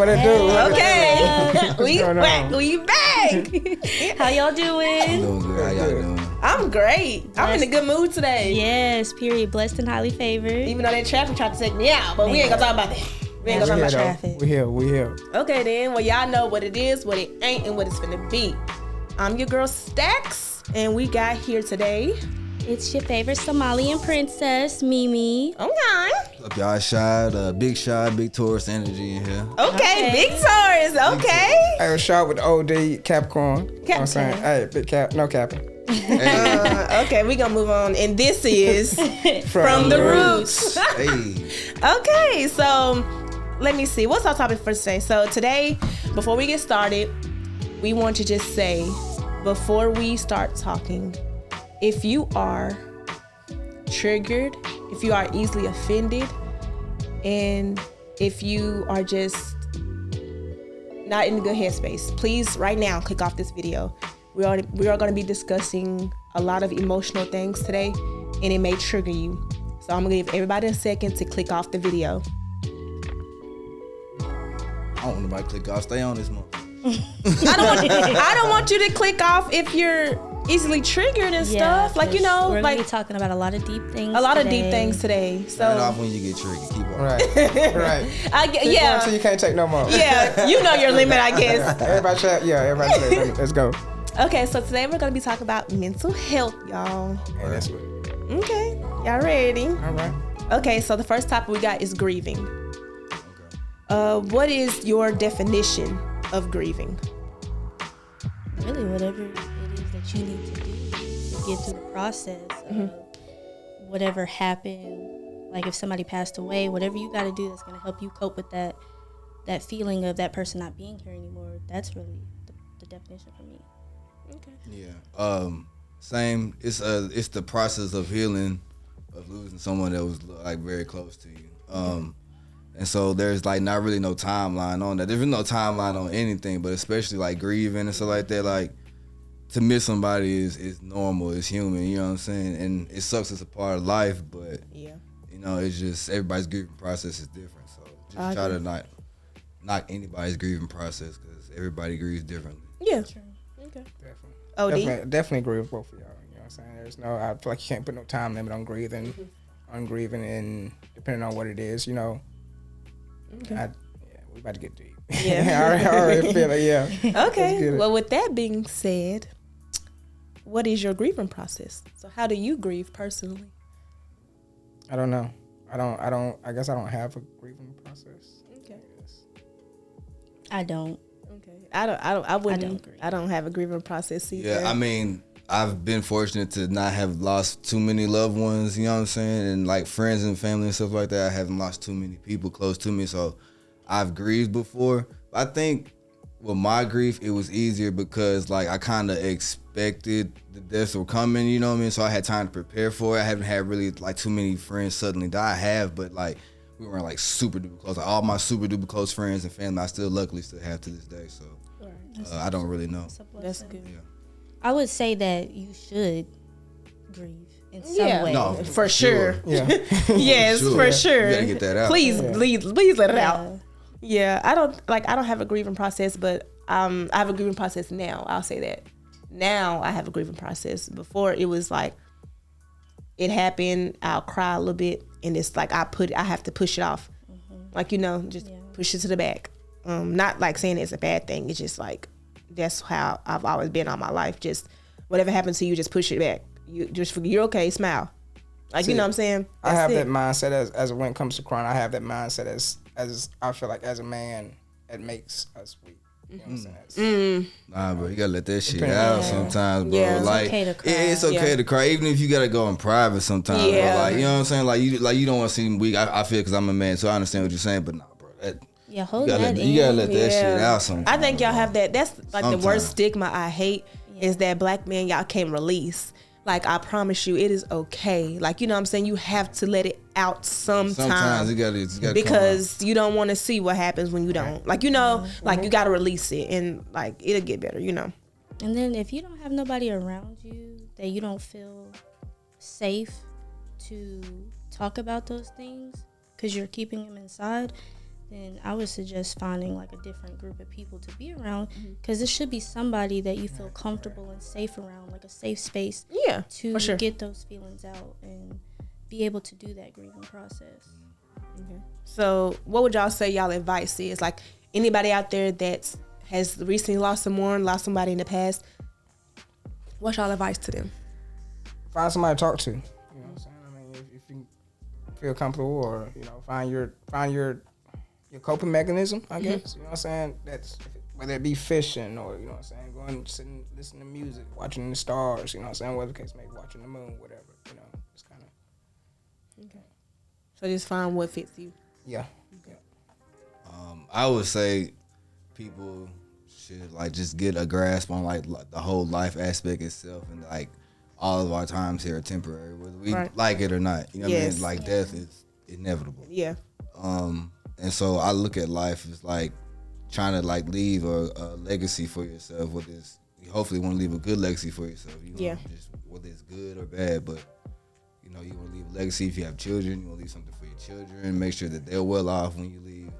what it do? Okay. What's we back. How y'all doing? Doing good. How y'all doing? I'm great. I'm in a good mood today. Yes, period. Blessed and highly favored. Even though that traffic tried to take me out, but we ain't gonna talk about that. We ain't gonna talk about traffic. We here. Okay then, well y'all know what it is, what it ain't, and what it's finna be. I'm your girl Stacks, and we got here today. It's your favorite Somalian princess, Mimi. Okay. What's up, y'all? Shad, big Taurus energy in here. Okay, big Taurus. Okay. I was shot with the OD Capricorn. You know what I'm saying? Hey, big cap, no capping. Okay, we gonna move on, and this is From the Roots. Hey. Okay, so let me see. What's our topic for today? So today, before we get started, we want to just say, before we start talking, if you are triggered, if you are easily offended, and if you are just not in a good headspace, please right now click off this video. We are going to be discussing a lot of emotional things today, and it may trigger you. So I'm going to give everybody a second to click off the video. I don't want nobody to click off. Stay on this month. I don't want you to click off if you're easily triggered and stuff. Like, you know, we're like gonna be talking about a lot of deep things. a lot of deep things today. So Turn it off when you get triggered. Keep on. Right. yeah. Until you can't take no more. Yeah, you know your limit, I guess. Everybody chat. Let's go. Okay, so today we're going to be talking about mental health, y'all. And that's what. Okay, y'all ready? All right. Okay, so the first topic we got is grieving. What is your definition of grieving? Really, whatever it is that you need to do to get through the process of whatever happened. Like if somebody passed away, whatever you got to do that's going to help you cope with that feeling of that person not being here anymore. That's really the definition for me. Okay. Yeah. Same. It's the process of healing, of losing someone that was like very close to you. And so there's like not really no timeline on that. There's no timeline on anything, but especially like grieving and stuff like that. Like to miss somebody is normal. It's human. You know what I'm saying? And it sucks. It's a part of life, but Yeah. you know, it's just everybody's grieving process is different. So just try to not knock anybody's grieving process because everybody grieves differently. Yeah. True. Okay. Definitely. Definitely agree with both of y'all. You know what I'm saying? I feel like you can't put no time limit on grieving, and depending on what it is, you know. Okay. We about to get deep. Yeah. I already feel it. Yeah. Okay. Well, with that being said, what is your grieving process? So how do you grieve personally? I don't know. I guess I don't have a grieving process. Okay. I don't. Okay. I wouldn't. agree. I don't have a grieving process either. Yeah, I mean, I've been fortunate to not have lost too many loved ones, you know what I'm saying? And like friends and family and stuff like that. I haven't lost too many people close to me. So I've grieved before. I think with my grief, it was easier because like I kind of expected the deaths were coming, you know what I mean? So I had time to prepare for it. I haven't had really like too many friends suddenly die. I have, but like we weren't like super duper close. Like, all my super duper close friends and family, I luckily still have to this day. So I don't really know. That's good. Yeah. I would say that you should grieve in some way. No, For sure. Yeah. Yes, for sure. You gotta get that out. Please let it Yeah. out. Yeah, I don't have a grieving process, but I have a grieving process now. I'll say that. Now I have a grieving process. Before it was like it happened, I'll cry a little bit, and it's like I have to push it off. Like, you know, just push it to the back. Not like saying it's a bad thing. It's just like that's how I've always been all my life. Just whatever happens to you, just push it back. You're okay, smile. Like, you know what I'm saying? I have that mindset as when it comes to crying. I have that mindset as I feel like as a man, it makes us weak. You know what I'm saying? Nah, bro, you gotta let that shit out sometimes, bro. Yeah. It's like, okay to cry. it's okay to cry, even if you gotta go in private sometimes. Yeah. Bro. Like, you know what I'm saying? Like you don't want to seem weak. I feel because I'm a man, so I understand what you're saying. But nah, bro, Yeah, hold you that in. gotta let that shit out sometimes. I think y'all have that. That's like the worst Sometimes. stigma I hate is that black men y'all can't release. Like, I promise you, it is okay. Like, you know what I'm saying? You have to let it out Sometimes sometime. you gotta Because you don't want to see what happens when you don't. Like, you know, like you got to release it and like it'll get better, you know. And then if you don't have nobody around you that you don't feel safe to talk about those things because you're keeping them inside, then I would suggest finding like a different group of people to be around, because it should be somebody that you feel comfortable and safe around, like a safe space Yeah, to for sure. get those feelings out and be able to do that grieving process. Okay. So what would y'all say y'all advice is? Like anybody out there that has recently lost someone, lost somebody in the past, what's y'all advice to them? Find somebody to talk to. You know what I'm saying? I mean, if you feel comfortable, or find your coping mechanism, I guess. You know what I'm saying? That's whether it be fishing, or you know what I'm saying, going sitting, listening to music, watching the stars. You know what I'm saying? Whatever the case may be, watching the moon, whatever. You know, it's kind of Okay. So just find what fits you. yeah. I would say people should like just get a grasp on like the whole life aspect itself, and like all of our times here are temporary, whether we like it or not. You know what I mean? Like death is inevitable. Yeah. And so I look at life as like trying to like leave a legacy for yourself. Whether it's, you hopefully want to leave a good legacy for yourself. You know, just whether it's good or bad, but you know, you want to leave a legacy. If you have children, you want to leave something for your children. Make sure that they're well off when you leave.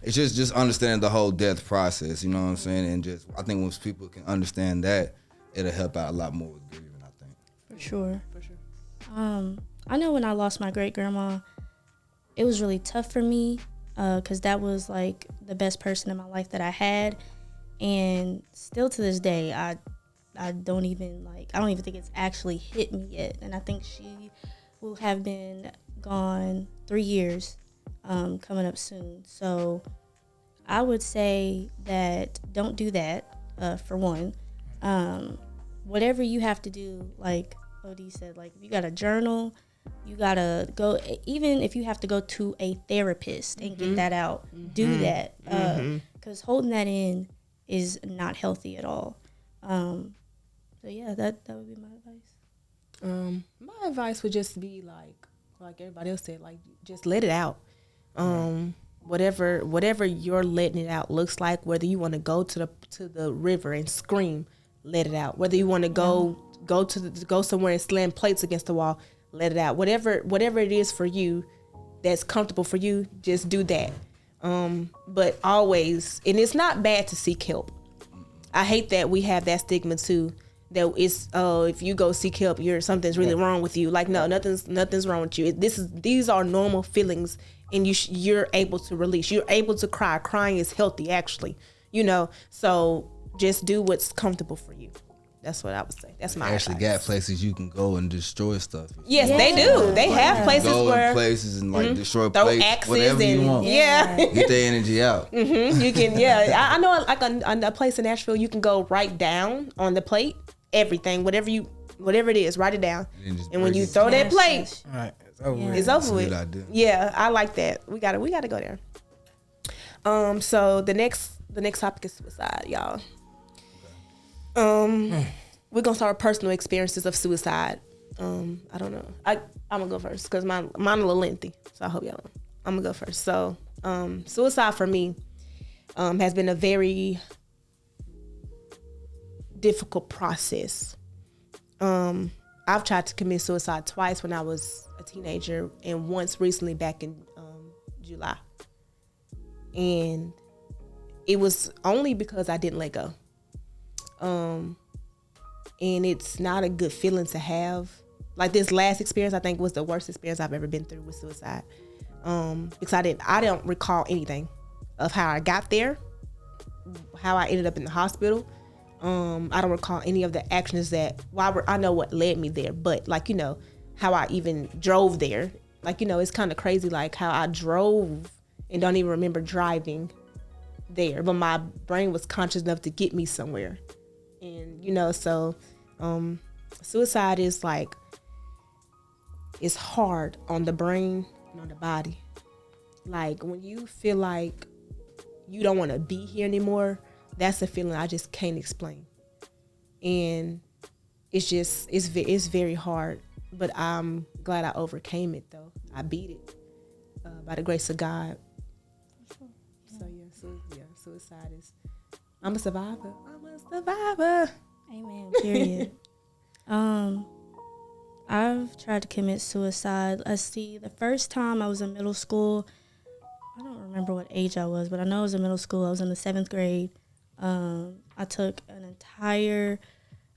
It's just understanding the whole death process. You know what I'm saying? And just I think once people can understand that, it'll help out a lot more with grieving, I think. For sure. For sure. I know when I lost my great grandma, it was really tough for me, because that was like the best person in my life that I had, and still to this day, I don't even think it's actually hit me yet, and I think she will have been gone 3 years, coming up soon. So I would say that don't do that, for one. Whatever you have to do, like OD said, like if you got a journal, you gotta go, even if you have to go to a therapist and get that out, do that, because holding that in is not healthy at all. So yeah, that would be my advice. My advice would just be like everybody else said, like just let it out. Whatever your letting it out looks like, whether you want to go to the river and scream, let it out. Whether you want to go somewhere and slam plates against the wall, let it out. Whatever it is for you that's comfortable for you, just do that. But always, and it's not bad to seek help. I hate that we have that stigma too, that it's if you go seek help, something's really wrong with you. Like no, nothing's wrong with you. These are normal feelings, and you're able to release. You're able to cry. Crying is healthy, actually. You know, so just do what's comfortable for you. That's what I would say. That's my actually advice. got places you can go and destroy stuff. Yes, they do. They have places go where places and like destroy throw plates, axes whatever you and want. Get the energy out. You can. Yeah, I know. Like a place in Nashville, you can go write down on the plate everything, whatever it is, write it down. And when you throw that plate, All right, it's over. with. it's over with. Good idea. Yeah, I like that. We gotta go there. So the next topic is suicide, y'all. We're gonna start with personal experiences of suicide. I don't know. I'm gonna go first because mine a little lengthy. So I hope y'all know. I'm gonna go first. So suicide for me has been a very difficult process. I've tried to commit suicide twice when I was a teenager, and once recently back in July. And it was only because I didn't let go. And it's not a good feeling to have. Like this last experience, I think was the worst experience I've ever been through with suicide. Because I don't recall anything of how I got there, how I ended up in the hospital. I don't recall any of the actions I know what led me there, but like, you know, how I even drove there. Like, you know, it's kind of crazy, like how I drove and don't even remember driving there, but my brain was conscious enough to get me somewhere. And, you know, so suicide is like, it's hard on the brain and on the body. Like when you feel like you don't want to be here anymore, that's a feeling I just can't explain. And it's very hard, but I'm glad I overcame it though. I beat it by the grace of God. So suicide is, I'm a survivor. Amen. Period. I've tried to commit suicide. Let's see. The first time I was in middle school, I don't remember what age I was, but I know I was in middle school. I was in the 7th grade. I took an entire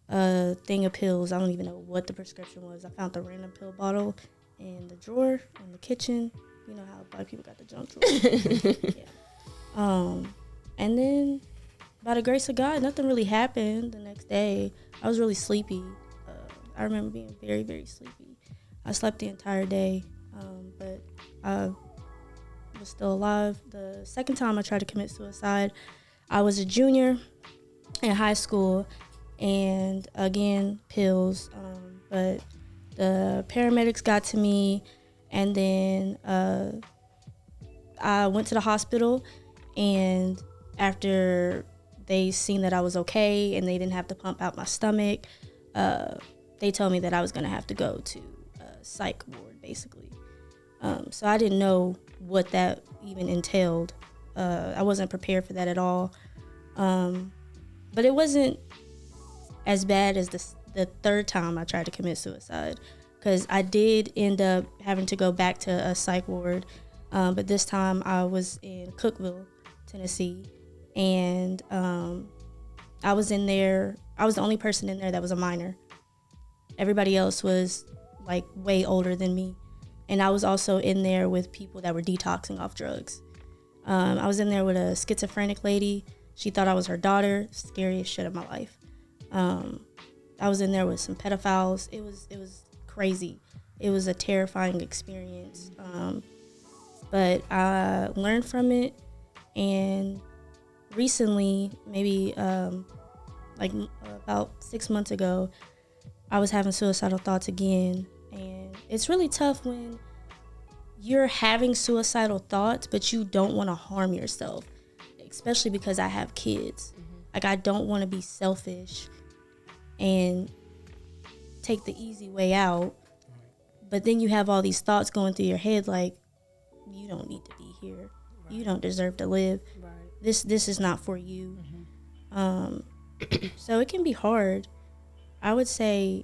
thing of pills. I don't even know what the prescription was. I found the random pill bottle in the drawer in the kitchen. You know how black people got the junk drawer. Yeah. And then, by the grace of God, nothing really happened the next day. I was really sleepy. I remember being very, very sleepy. I slept the entire day, but I was still alive. The second time I tried to commit suicide, I was a junior in high school, and again, pills. But the paramedics got to me, and then I went to the hospital, and after they seen that I was okay and they didn't have to pump out my stomach, they told me that I was going to have to go to a psych ward, basically. So I didn't know what that even entailed. I wasn't prepared for that at all. But it wasn't as bad as the third time I tried to commit suicide, because I did end up having to go back to a psych ward. But this time I was in Cookeville, Tennessee, and I was in there. I was the only person in there that was a minor. Everybody else was like way older than me. And I was also in there with people that were detoxing off drugs. I was in there with a schizophrenic lady. She thought I was her daughter. Scariest shit of my life. I was in there with some pedophiles. It was crazy. It was a terrifying experience. But I learned from it. And recently, maybe about 6 months ago, I was having suicidal thoughts again. And it's really tough when you're having suicidal thoughts, but you don't want to harm yourself, especially because I have kids. Like, I don't want to be selfish and take the easy way out. But then you have all these thoughts going through your head like, you don't need to be here. Right. You don't deserve to live. Right. This is not for you. So it can be hard. I would say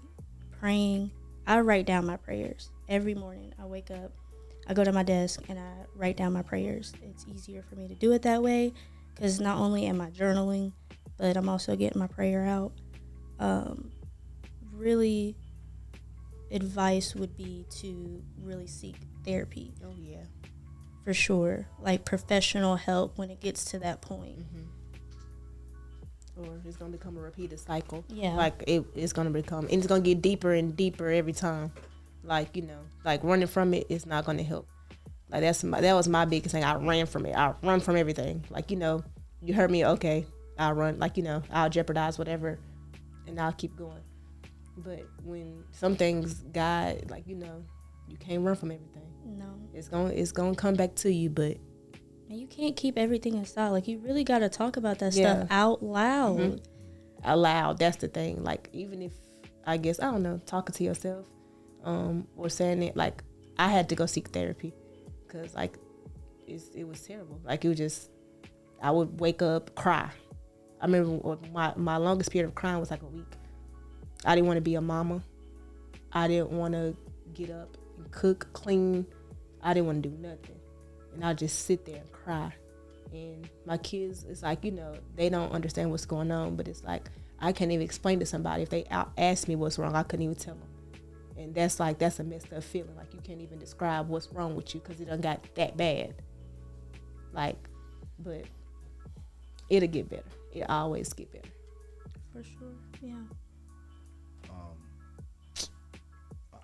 praying. I write down my prayers every morning. I wake up, I go to my desk, and I write down my prayers. It's easier for me to do it that way, because not only am I journaling, but I'm also getting my prayer out. Really, advice would be to really seek therapy. Oh, yeah. For sure. Like professional help when it gets to that point. Or it's going to become a repeated cycle. Yeah. Like, it's going to become, and it's going to get deeper and deeper every time. Like, like running from it is not going to help. Like, that was my biggest thing. I ran from it. I run from everything. Like, you hurt me, okay, I'll run. Like, I'll jeopardize whatever, and I'll keep going. But when some things, God, like, you can't run from everything. No. It's going to come back to you, but. And you can't keep everything inside. Like, you really got to talk about that stuff out loud. Out loud, that's the thing. Like, even if, I guess, I don't know, talking to yourself or saying it, like, I had to go seek therapy because, like, it was terrible. Like, it was just, I would wake up, cry. I remember my longest period of crying was like a week. I didn't want to be a mama. I didn't want to get up and cook, clean. I didn't want to do nothing. And I'll just sit there and cry. And my kids, it's like, they don't understand what's going on, but it's like, I can't even explain to somebody. If they ask me what's wrong, I couldn't even tell them. And that's a messed up feeling. Like, you can't even describe what's wrong with you because it done got that bad. Like, but it'll get better. It'll always get better. For sure, yeah.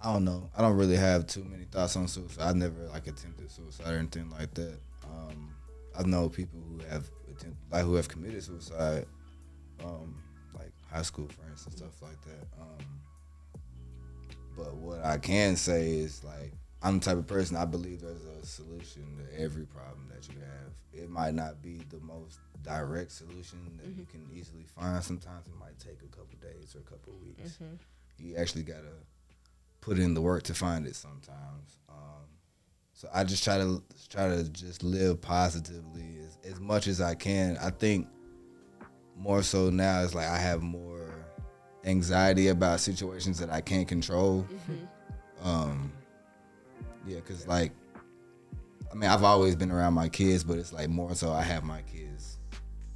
I don't know. I don't really have too many thoughts on suicide. I never attempted suicide or anything like that. I know people who have committed suicide, like high school friends and stuff like that. But what I can say is, like, I'm the type of person, I believe there's a solution to every problem that you have. It might not be the most direct solution that you can easily find. Sometimes it might take a couple days or a couple weeks. You actually gotta put in the work to find it sometimes. So I just try to just live positively as much as I can. I think more so now it's like I have more anxiety about situations that I can't control. Yeah, because like I mean, I've always been around my kids, but it's like more so I have my kids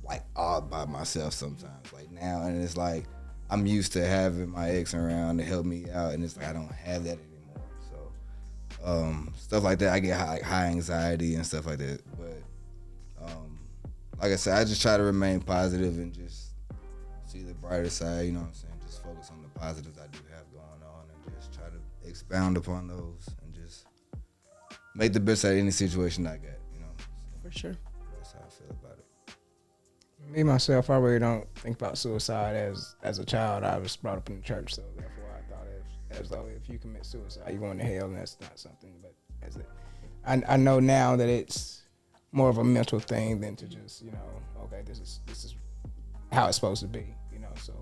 like all by myself sometimes. Like now, and it's like I'm used to having my ex around to help me out, and it's like I don't have that anymore. So stuff like that, I get high anxiety and stuff like that. But like I said, I just try to remain positive and just see the brighter side. You know what I'm saying? Just focus on the positives I do have going on, and just try to expound upon those, and just make the best out of any situation I got. You know, For sure. that's how I feel about it. Me myself, I really don't think about suicide as a child. I was brought up in the church, so therefore I thought as though if you commit suicide, you're going to hell, and that's not something. But as it, I know now that it's more of a mental thing than to just, you know, okay, this is how it's supposed to be, you know. So,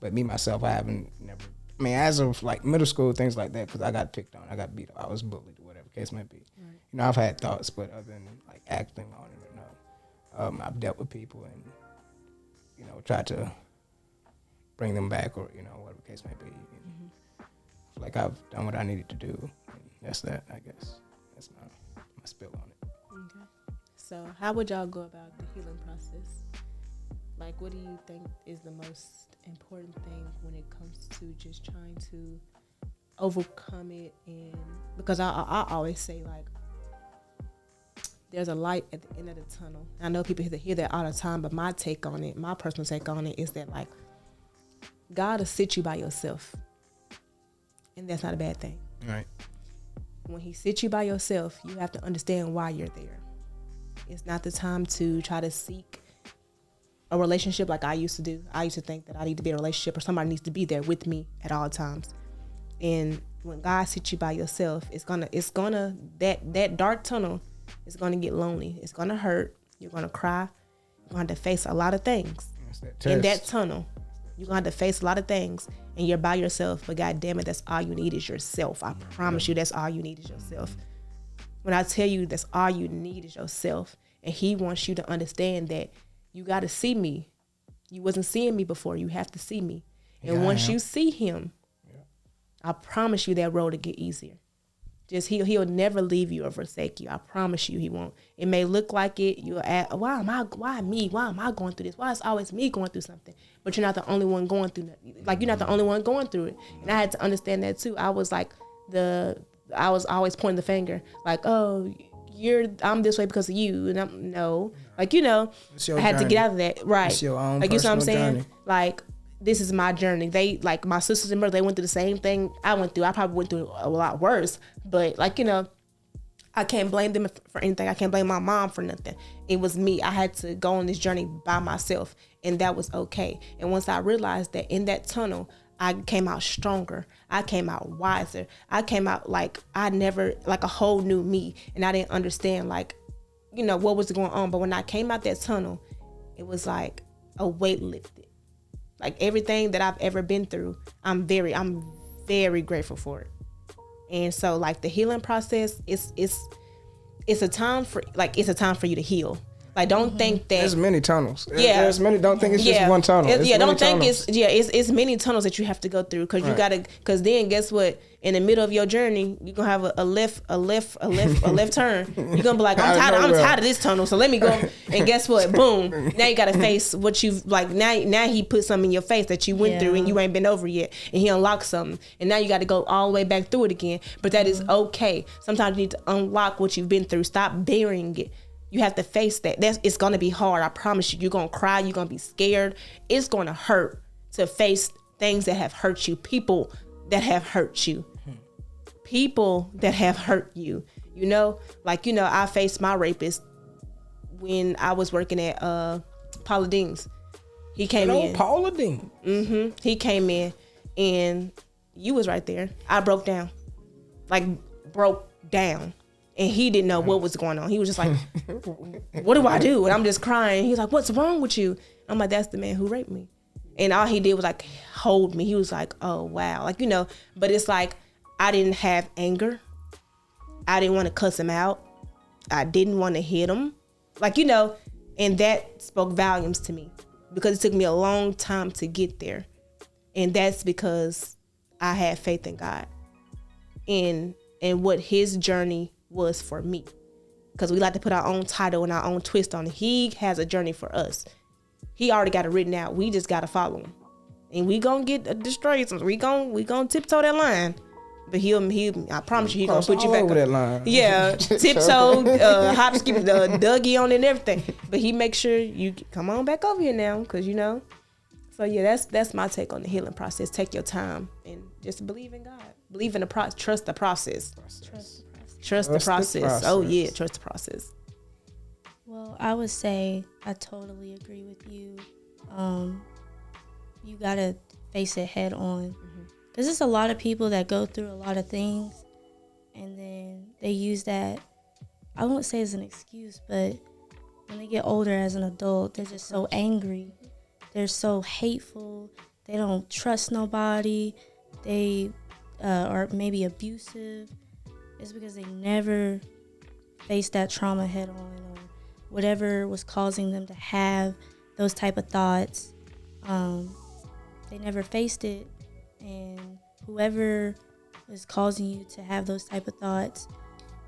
but me myself, I haven't never. I mean, as of like middle school, things like that, because I got picked on, I got beat up, I was bullied, or whatever the case might be. Right. You know, I've had thoughts, but other than like acting on it, no. I've dealt with people and, you know, tried to bring them back, or, you know, whatever the case might be. I feel like I've done what I needed to do. And that's that, I guess. That's my spill on it. Okay. So how would y'all go about the healing process? Like, what do you think is the most important thing when it comes to just trying to overcome it? And because I always say, like, there's a light at the end of the tunnel. I know people hear that all the time, but my take on it, my personal take on it, is that, like, God will sit you by yourself, and that's not a bad thing. Right. When he sits you by yourself, you have to understand why you're there. It's not the time to try to seek a relationship like I used to do. I used to think that I need to be in a relationship, or somebody needs to be there with me at all times. And when God sits you by yourself, it's gonna that dark tunnel is gonna get lonely. It's gonna hurt. You're gonna cry. You're gonna have to face a lot of things in that tunnel. You're gonna have to face a lot of things, and you're by yourself. But God damn it, that's all you need is yourself. I promise you, that's all you need is yourself. When I tell you that's all you need is yourself, and he wants you to understand that you got to see me. You wasn't seeing me before. You have to see me. And once you see him, I promise you that road will get easier. Just he'll never leave you or forsake you. I promise you he won't. It may look like it. You'll ask, why me? Why am I going through this? Why is always me going through something? But you're not the only one going through that. Like, you're not the only one going through it. And I had to understand that too. I was like I was always pointing the finger, like, oh, I'm this way because of you, and I'm no, like, you know, I had to get out of that, right? It's your own like, you know what I'm saying? journey. Like, this is my journey. They, like, my sisters and brothers, they went through the same thing I went through. I probably went through a lot worse, but, like, you know, I can't blame them for anything. I can't blame my mom for nothing. It was me. I had to go on this journey by myself, and that was okay. And once I realized that in that tunnel, I came out stronger. I came out wiser. I came out like like a whole new me. And I didn't understand, like, you know, what was going on. But when I came out that tunnel, it was like a weight lifted. Like, everything that I've ever been through, I'm very grateful for it. And so, like, the healing process, it's a time for you to heal. Like, don't think that there's many tunnels. Yeah, there's many. Don't think it's just one tunnel. Don't think it's many tunnels that you have to go through, because you gotta. Because then, guess what? In the middle of your journey, you're gonna have a left turn. You're gonna be like, I'm tired of this tunnel. So let me go. And guess what? Boom. Now you gotta face what you've, like, now he put something in your face that you went through and you ain't been over yet, and he unlocked something, and now you got to go all the way back through it again. But that is okay. Sometimes you need to unlock what you've been through. Stop burying it. You have to face that. It's going to be hard. I promise you. You're going to cry. You're going to be scared. It's going to hurt to face things that have hurt you. People that have hurt you. People that have hurt you. You know? Like, you know, I faced my rapist when I was working at Paula Deen's. He came in. Paula Deen. Mm-hmm. He came in, and you was right there. I broke down. Like, broke down. And he didn't know what was going on. He was just like, what do I do? And I'm just crying. He was like, what's wrong with you? I'm like, that's the man who raped me. And all he did was, like, hold me. He was like, oh, wow. Like, you know, but it's like, I didn't have anger. I didn't want to cuss him out. I didn't want to hit him. Like, you know, and that spoke volumes to me, because it took me a long time to get there. And that's because I had faith in God and what his journey was for me. because we like to put our own title and our own twist on it. He has a journey for us. He already got it written out. We just got to follow him. And we gonna get destroyed. We gonna tiptoe that line. But I promise you, he gonna put you back over on that line. Yeah, tiptoe, hop, skip, Dougie on it and everything. But he makes sure you come on back over here now, because you know. So yeah, that's my take on the healing process. Take your time and just believe in God. Believe in the process. Trust the process. Trust the process. Oh yeah, trust the process. Well, I would say I totally agree with you. You gotta face it head on, because there's a lot of people that go through a lot of things, and then they use that, I won't say as an excuse, but when they get older as an adult, they're just so angry. They're so hateful. They don't trust nobody. They are maybe abusive. It's because they never faced that trauma head on, or whatever was causing them to have those type of thoughts. They never faced it, and whoever is causing you to have those type of thoughts,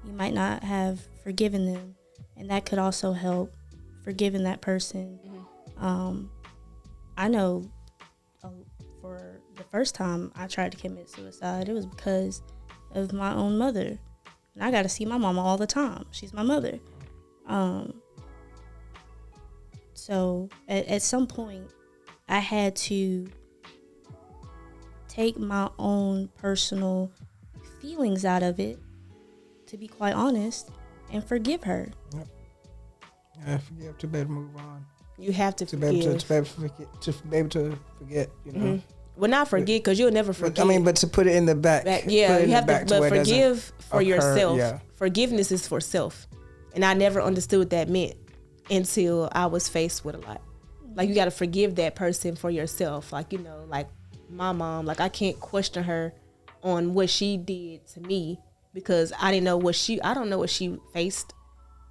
you might not have forgiven them, and that could also help forgiving that person. I know for the first time I tried to commit suicide, it was because of my own mother, and I got to see my mama all the time. She's my mother. So at some point, I had to take my own personal feelings out of it, to be quite honest, and forgive her. Yep. Yeah, forgive to be able to move on. You have to forgive. To be able to forget, you know. Well, not forget, because you'll never forget. But to put it in the back. Yeah, you have to, but forgive for yourself. Yeah. Forgiveness is for self. And I never understood what that meant until I was faced with a lot. Like, you got to forgive that person for yourself. Like, you know, like my mom, like I can't question her on what she did to me, because I don't know what she faced.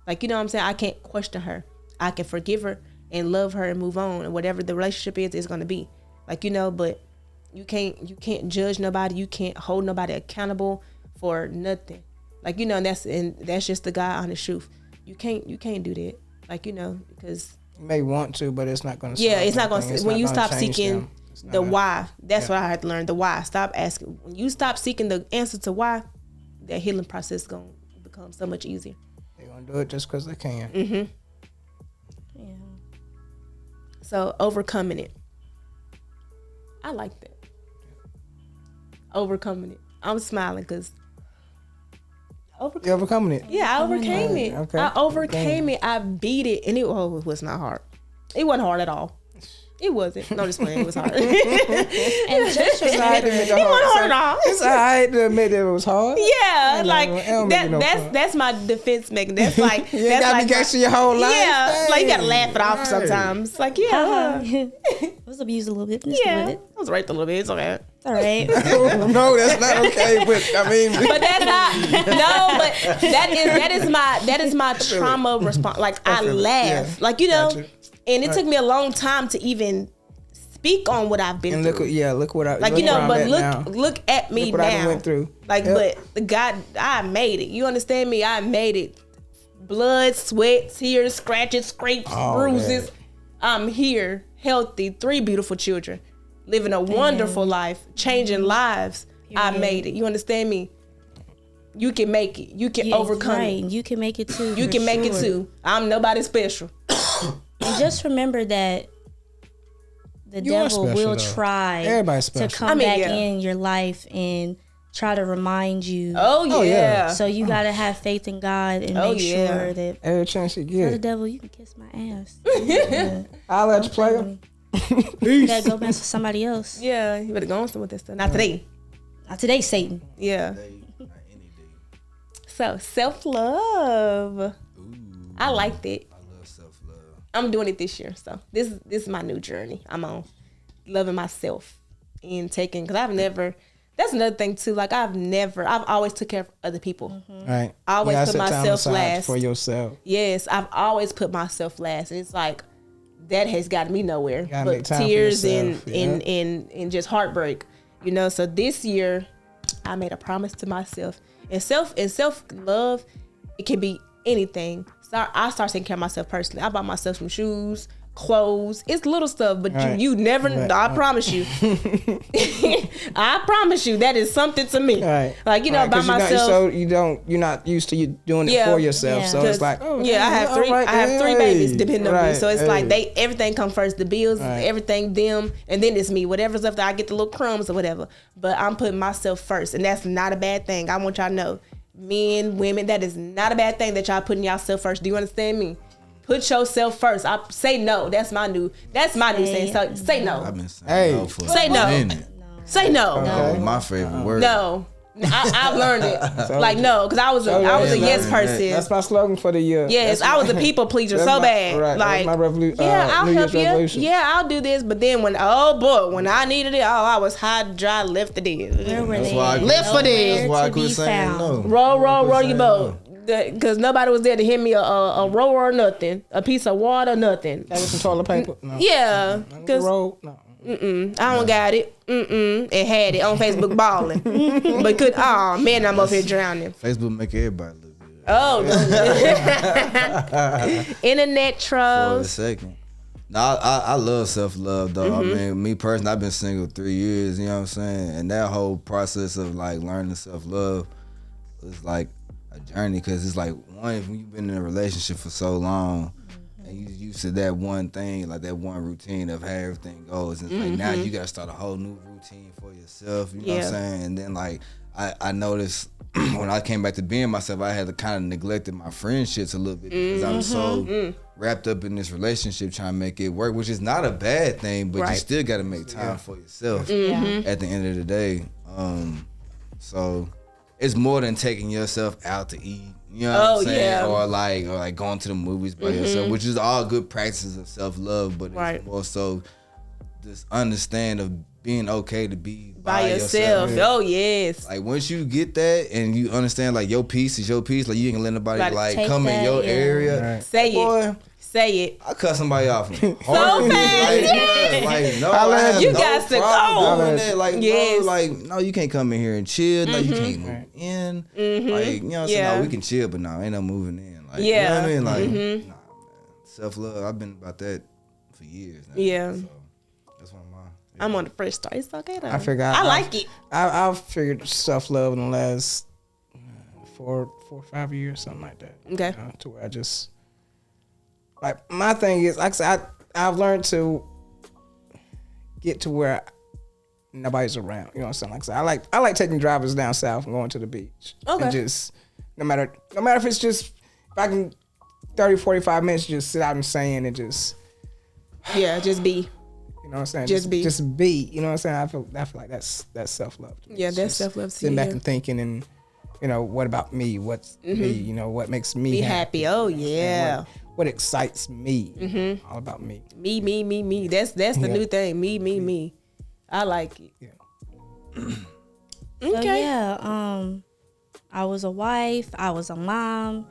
Like, you know what I'm saying? I can't question her. I can forgive her and love her and move on, and whatever the relationship is going to be. Like, you know, but you can't judge nobody. You can't hold nobody accountable for nothing. Like, you know, and that's just the God honest truth. You can't do that. Like, you know, because you may want to, but it's not going to. Yeah, it's not going to. When you stop seeking the why, that's what I had to learn. The why. Stop asking. When you stop seeking the answer to why, that healing process is going to become so much easier. They're going to do it just because they can. Yeah. So overcoming it. I like that. Overcoming it. I'm smiling because. You overcoming it? Yeah, I overcame it. Okay. I overcame it. I beat it, and it was not hard. It wasn't hard at all. It wasn't. No, just playing. It was hard. And just remember, it wasn't hard at all. It's alright to admit that it was hard. Yeah, like that's my defense mechanism. That's like you ain't gotta be gangster your whole life. Yeah, like you gotta laugh it off sometimes. Like I was abused a little bit. Yeah, I I was raped a little bit. It's okay. It's all right. No, that's not okay. But I mean, but that's not. No, but that is my trauma response. Like I laugh. Yeah. Like, you know. Gotcha. And it took me a long time to even speak on what I've been through. Look what I like. Look, you know, but now. look at me look what now. I went through. Like, but God, I made it. You understand me? I made it. Blood, sweat, tears, scratches, scrapes, bruises. Man. I'm here, healthy, 3 beautiful children, living a wonderful life, changing lives. I made it. You understand me? You can make it. You can overcome it. You can make it too. You can make it too. I'm nobody special. And just remember that the devil will try to come back in your life and try to remind you. Oh yeah. So you gotta have faith in God and make sure that every chance you get. The devil, you can kiss my ass. Yeah. I'll let you play him. You gotta go mess with somebody else. Yeah, you better go on with this stuff. Not today. Not today, Satan. Yeah. So self-love. I liked it. I'm doing it this year, so this is my new journey. I'm on loving myself and taking, because that's another thing too. Like I've always took care of other people. Right. I always put myself last. For yourself. Yes, I've always put myself last, and it's like that has gotten me nowhere but tears and just heartbreak. You know, so this year I made a promise to myself, and self love. It can be anything. So I start taking care of myself personally. I bought myself some shoes, clothes. It's little stuff, but Right. you never. Right. I promise you. I promise you that is something to me. Right. Like by 'cause myself. you're not used to you doing it Yeah. for yourself. Yeah. So it's like, oh Yeah, I have three. all right, I have three babies depending on me. right, So it's hey. like everything come first. The bills, Right. everything them, and then it's me. Whatever's left, I get the little crumbs or whatever. But I'm putting myself first, and that's not a bad thing. I want y'all to know, men, women, that is not a bad thing that y'all putting yourself first. Do you understand me? Put yourself first. I say no. That's my new saying. So say no. I've been saying Hey. no for Say a no. minute. Say no. Okay. My favorite word. No. I've learned it. Like no, because I was a yes yeah, person. That's my slogan for the year. Yes, I was a people pleaser that's so my- bad. right, Like, that's my yeah, I'll New help Year's you. resolution. Yeah, I'll do this. But then when I needed it, I was hot, dry, left the deal. Where were That's they? why I Live for this. That's why I To quit be saying found. no. Roll your boat. Because nobody was there to hit me a roll or nothing, a piece of water, nothing. That was some toilet paper. No. Yeah, because Roll. No. I don't got it. It had it on Facebook balling, but man, I'm up here drowning. Facebook make everybody look good. Oh, internet For a trolls. second. No, I love self-love though. I mean, me personally, I've been single 3 years, you know what I'm saying? And that whole process of like learning self-love was like a journey, because it's like, one, when you've been in a relationship for so long and you used to that one thing, like that one routine of how everything goes, and it's like now you gotta start a whole new routine for yourself, you know what I'm saying? And then like I noticed when I came back to being myself, I had to kind of neglected my friendships a little bit because I'm so wrapped up in this relationship trying to make it work, which is not a bad thing, but you still got to make time for yourself at the end of the day. So it's more than taking yourself out to eat, you know what I'm saying? Yeah. Or like going to the movies by yourself, which is all good practices of self-love, but it's more so just understand of being okay to be By yourself. Oh yes. Like once you get that and you understand like your piece is your piece, like you ain't gonna let nobody Gotta like take come in that, your yeah. area. Right. Say Boy, it. Say it. I cut somebody off. So fast, yes. Like no, I have You no got to problem go. doing that. Like Yes. bro, like no, you can't come in here and chill. No, you can't move in. Like you know what I'm saying? Yeah. No, we can chill, but no, ain't no moving in. Like you know Yeah. what I mean? Like nah, man. Self-love. I've been about that for years now. Yeah. So that's one of mine. I'm on the fresh start. It's okay though. I figure I like it. I've figured self-love in the last 4 or 5 years, something like that. Okay. You know, to where I just like my thing is, like I said, I've learned to get to where nobody's around. You know what I'm saying? Like I said, I like taking drivers down south and going to the beach. Okay. And just no matter if it's just if I can 30, 45 minutes just sit out in sand and just Yeah, just be. you know what I'm saying? Just be. Just be. You know what I'm saying? I feel like that's self-love. to me. Yeah, It's that's just self-love to Sitting you, back yeah. and thinking and, you know, what about me? What's me? You know, what makes me Be happy. Oh yeah. What excites me? All about me. Me. That's the Yeah. new thing. Me. I like it. Yeah. So Okay. yeah, I was a wife, I was a mom,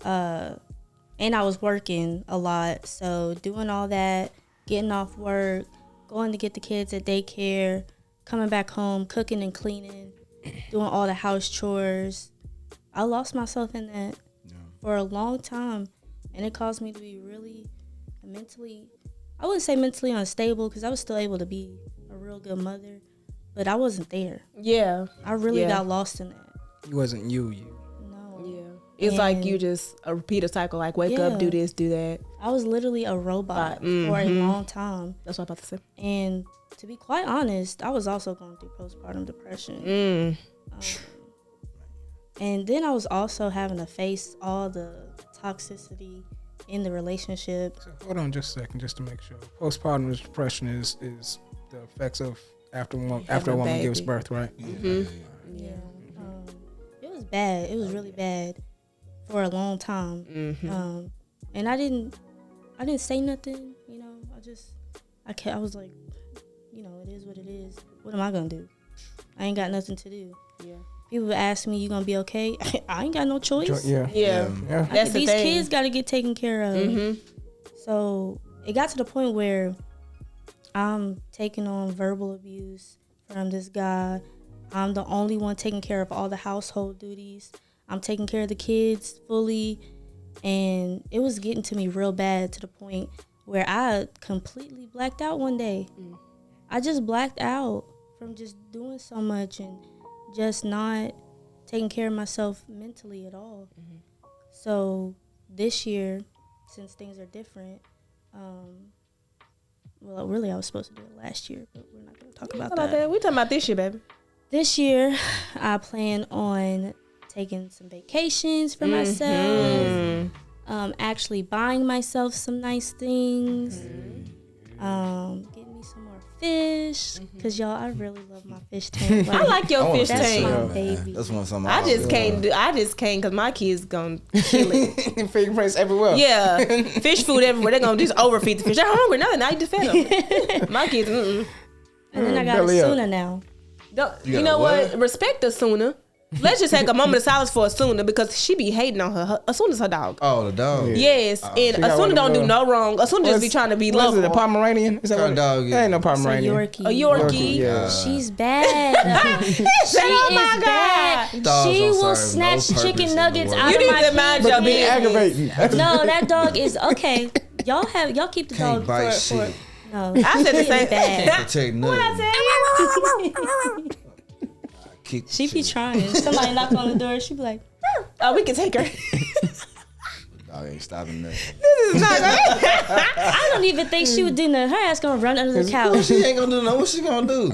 and I was working a lot. So doing all that, getting off work, going to get the kids at daycare, coming back home, cooking and cleaning, doing all the house chores. I lost myself in that for a long time, and it caused me to be really mentally, I wouldn't say mentally unstable, because I was still able to be a real good mother, but I wasn't there. Yeah. I really Yeah. got lost in that. You wasn't you. No. Yeah. It's like And- you just repeat a cycle. Like wake up, Yeah. do this, do that. I was literally a robot for a long time. That's what I'm about to say. And to be quite honest, I was also going through postpartum depression. And then I was also having to face all the toxicity in the relationship. So hold on just a second, just to make sure. Postpartum depression is the effects of after a woman baby. gives birth, right? Yeah. It was bad. It was really bad for a long time. And I didn't say nothing, you know. I was like, you know, it is what it is. What am I gonna do? I ain't got nothing to do. Yeah. People ask me, you gonna be okay? I ain't got no choice. Yeah. Yeah. Yeah. That's the These thing. kids got to get taken care of. So it got to the point where I'm taking on verbal abuse from this guy. I'm the only one taking care of all the household duties. I'm taking care of the kids fully. And it was getting to me real bad to the point where I completely blacked out one day. I just blacked out from just doing so much and just not taking care of myself mentally at all. So this year, since things are different, well, really, I was supposed to do it last year, but we're not going to talk about that. We talking about this year, baby. This year, I plan on taking some vacations for myself, actually buying myself some nice things, getting me some more fish, because y'all, I really love my fish tank. I like your fish that's tank. my baby. That's one something I just can't because my kids gonna kill it. Fingerprints everywhere. Yeah, fish food everywhere. They're gonna just overfeed the fish. They're hungry now. Now you just fed them. My kids, And then I got belly up. Asuna now. You know what? Respect Asuna. Let's just take a moment of silence for Asuna because she be hating on her. Asuna's her dog. Oh, the dog. Yes, and got one Asuna of don't do them, no wrong. Asuna just be trying to be What is it, a lovable. Pomeranian? Is that What what dog it is? ain't no It's a Pomeranian. Yorkie. A Yorkie. Yeah. She's bad. She Oh my is bad. Dogs She don't will serve no snatch purpose chicken in the nuggets world. out You of need my to mind kids' your Be business. aggravating. No, that dog is okay. Y'all keep the Can't dog bite for shit. no. I said the she same. is bad. Protect What I nothing. said? Kick She be shit. trying. Somebody knock on the door. She be like, Oh, we can take her. Dog ain't stopping nothing. This is not gonna. I don't even think she would do nothing. Her ass gonna run under the couch. She ain't gonna do no. What she gonna do?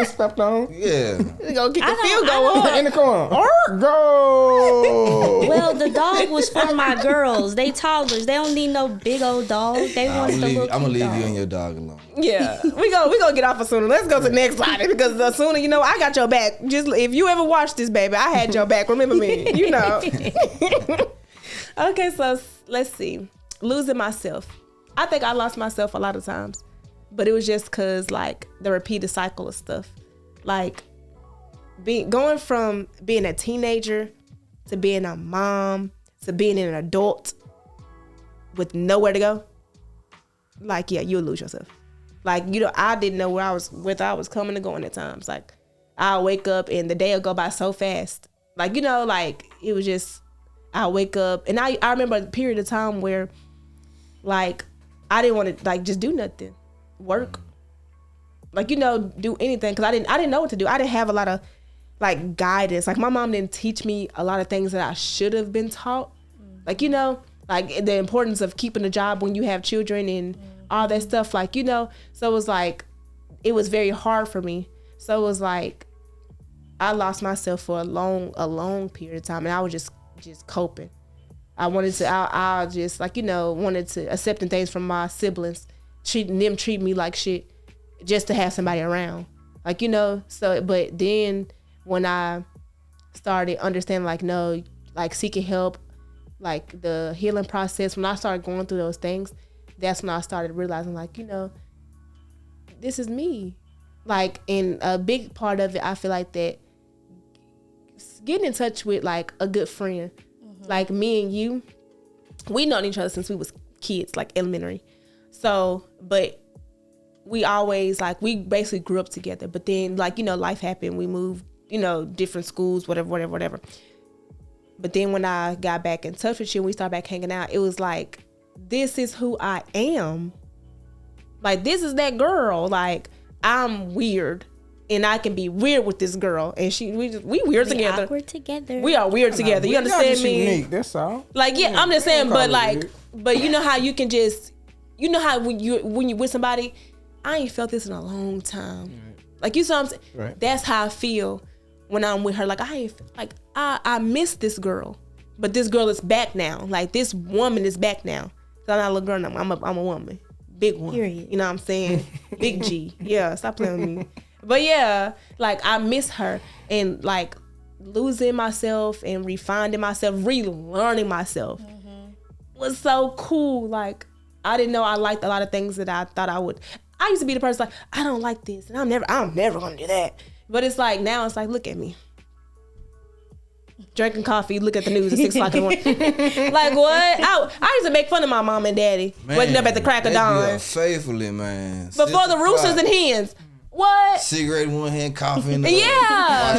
Stepped on. Yeah. We gonna get I the don't- field I goal don't- up. In the corner. Go. Well, the dog was for my girls. They toddlers. They don't need no big old dog. They I'm wanted the little gonna cute leave dog. you and your dog alone. Yeah, we gonna get off of Asuna. Let's go to the next slide because Asuna, you know, I got your back. Just if you ever watch this, baby, I had your back. Remember me, you know. Okay, so let's see. Losing myself. I think I lost myself a lot of times, but it was just cause like the repeated cycle of stuff, like going from being a teenager to being a mom to being an adult with nowhere to go. Like, yeah, you'll lose yourself. Like, you know, I didn't know where I was coming and going at times. Like, I'll wake up and the day will go by so fast. Like, you know, like it was just, I'll wake up and I remember a period of time where like I didn't want to like just do nothing, work, like, you know, do anything because I didn't know what to do. I didn't have a lot of like guidance. Like my mom didn't teach me a lot of things that I should have been taught. Like, you know, like the importance of keeping a job when you have children and all that stuff. Like, you know, so it was like it was very hard for me. So it was like I lost myself for a long period of time, and I was just coping. I wanted to, I just like, you know, wanted to accepting things from my siblings, treat me like shit just to have somebody around. Like, you know, so, but then when I started understanding, like, no, like seeking help, like the healing process, when I started going through those things, that's when I started realizing, like, you know, this is me. Like, and a big part of it, I feel like that getting in touch with like a good friend, like me and you, we known each other since we was kids, like elementary. So, but we always like, we basically grew up together, but then like, you know, life happened. We moved, you know, different schools, whatever. But then when I got back in touch with you and we started back hanging out, it was like, this is who I am. Like, this is that girl. Like, I'm weird and I can be weird with this girl, and we weird together. Awkward together. We are weird together. You understand me? Unique, that's all. Like, yeah, I'm just saying, call but it like, weird. but you know how you can just, you know how when you with somebody, I ain't felt this in a long time. Like, you saw what I'm saying? Right. That's how I feel when I'm with her. Like, I miss this girl, but this girl is back now. Like, this woman is back now. So I'm not a little girl no more. I'm a woman. Big one. Period. You know what I'm saying? Big G. Yeah, stop playing with me. But yeah, like, I miss her, and like losing myself and refining myself, relearning myself was so cool. Like, I didn't know I liked a lot of things that I thought I would. I used to be the person like, I don't like this, and I'm never gonna do that. But it's like, now it's like, look at me. Drinking coffee, look at the news at 6 o'clock in the morning. Like, what? I used to make fun of my mom and daddy, waking up at the crack of they be dawn. up faithfully, man. Before the roosters and hens. What? Cigarette in one hand, coffee in the Yeah.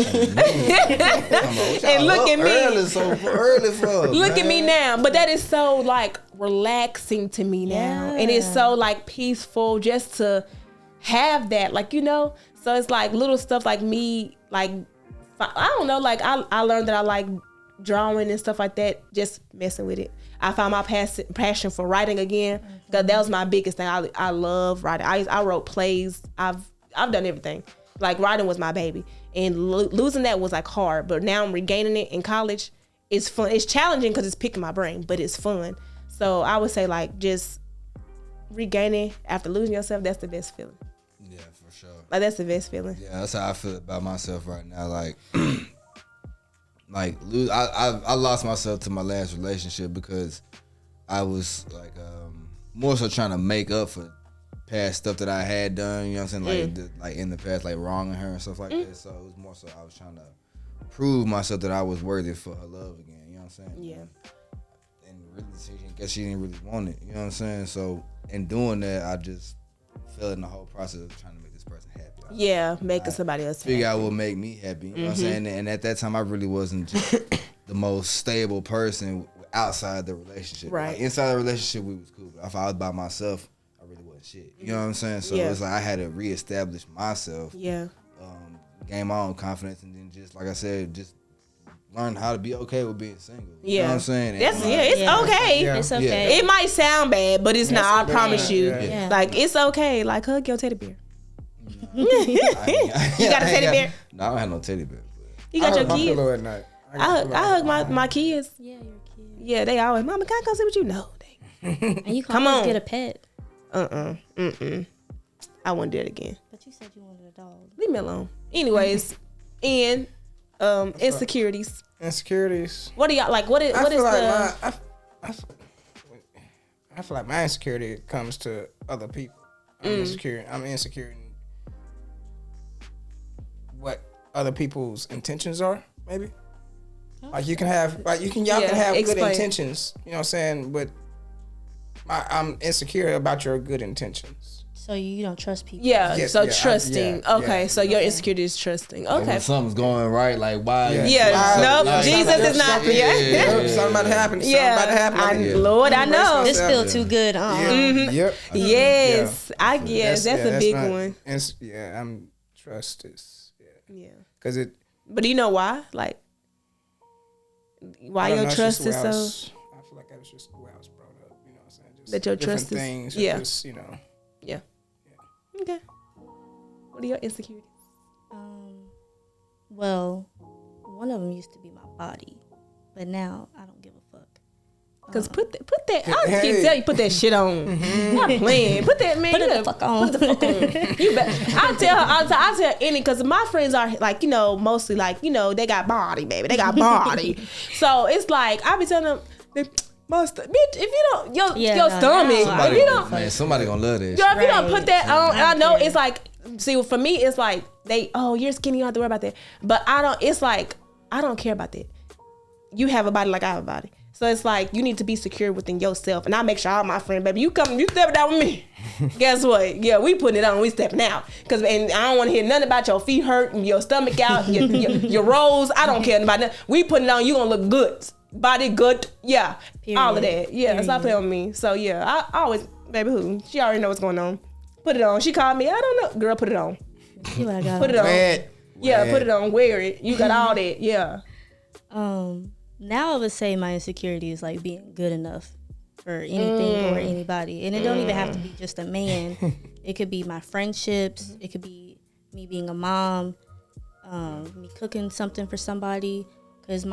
And look at me. Early, so early for Look at me now. But that is so like relaxing to me now. And it's so like peaceful just to have that. Like, you know, so it's like little stuff like me, like, I don't know, like I learned that I like drawing and stuff like that, just messing with it. I found my passion for writing again, because that was my biggest thing. I love writing. I wrote plays. I've done everything. Like writing was my baby, and losing that was like hard. But now I'm regaining it in college. It's fun. It's challenging because it's picking my brain, but it's fun. So I would say like just regaining after losing yourself. That's the best feeling. Yeah, for sure. Like that's the best feeling. Yeah, that's how I feel about myself right now. Like, I lost myself to my last relationship because I was like more so trying to make up for past stuff that I had done. You know what I'm saying? Like in the past, like wronging her and stuff like that. So it was more so I was trying to prove myself that I was worthy for her love again. You know what I'm saying? Yeah. And really, I guess she didn't really want it. You know what I'm saying? So in doing that, I just fell in the whole process of trying to make this person happy. Yeah, making somebody else Figure happy. out what make me happy. You know what I'm saying? And at that time, I really wasn't just the most stable person outside the relationship. Right. Like, inside the relationship, we was cool. But if I was by myself, I really wasn't shit. You know what I'm saying? So it's like I had to reestablish myself. Yeah. Gain my own confidence, and then just like I said, just learn how to be okay with being single. You Yeah. know what I'm saying? That's And, it's Yeah. okay. Yeah. It's okay. It might sound bad, but it's not. I promise you. Yeah. Like it's okay. Like hug your teddy bear. You You got a teddy bear? No, I don't have no teddy bear. But You got I your hug my kids. pillow at night. I hug my kids. Yeah, your kid. Yeah, they always, Mama, can I come see what you know? And you can Come always on. get a pet. I won't do it again. But you said you wanted a dog. Leave me alone. Anyways, and insecurities. Insecurities. What do y'all like? What is I the? feel like I feel like my insecurity comes to other people. I'm insecure in what other people's intentions are, maybe. Like y'all can have good explain. intentions, you know what I'm saying? But I'm insecure about your good intentions. So you don't trust people. Yeah, Yes, so yeah, trusting. yeah, Okay, yeah. so your insecurity is trusting. like, Okay. when something's going right, like why? Yeah, nope, like, Jesus is not. Something- Yeah. Something about to happen. Something about to happen. Lord, I know. This Yeah. feel too good. Yep. Yes, I guess that's a big one. I'm trust is Yeah, because it. but you know why? Like, why I don't your know, it's trust just is the way so? I feel like that was just the way I was brought up. You know what I'm saying? Just That your different trust is- things. yeah. Just, you know. Yeah. Okay. What are your insecurities? Well, one of them used to be my body, but now I don't give a fuck. Cause put that. I keep Hey. telling you, put that shit on. Not playing. Put that man. Put you it the gotta fuck on. Put the fuck on. You bet. I tell any because my friends are like, you know, mostly like, you know, they got body, baby. They got body. So it's like I be telling them, bitch, if you don't your stomach, no, if you don't, Man, somebody gonna love this. girl, if you don't put Right. that on, I don't know care. it's like, see, for me, it's like you're skinny, you don't have to worry about that. But it's like, I don't care about that. You have a body like I have a body. So it's like, you need to be secure within yourself. And I make sure all my friends, baby, you stepping out with me. Guess what? Yeah, we putting it on, we stepping out. And I don't want to hear nothing about your feet hurt and your stomach out, your rolls. I don't care about that. We putting it on, you gonna look good. Body good. Yeah. Period. All of that. Yeah, Period. stop playing with me. So yeah, I always, baby, who? She already know what's going on. Put it on. She called me. I don't know. Girl, put it on. See what I got. Put it on. Wet. Yeah, put it on. Wear it. You got all that. Yeah. Now I would say my insecurity is like being good enough for anything or anybody, and it don't even have to be just a man. It could be my friendships. It could be me being a mom, me cooking something for somebody. Cause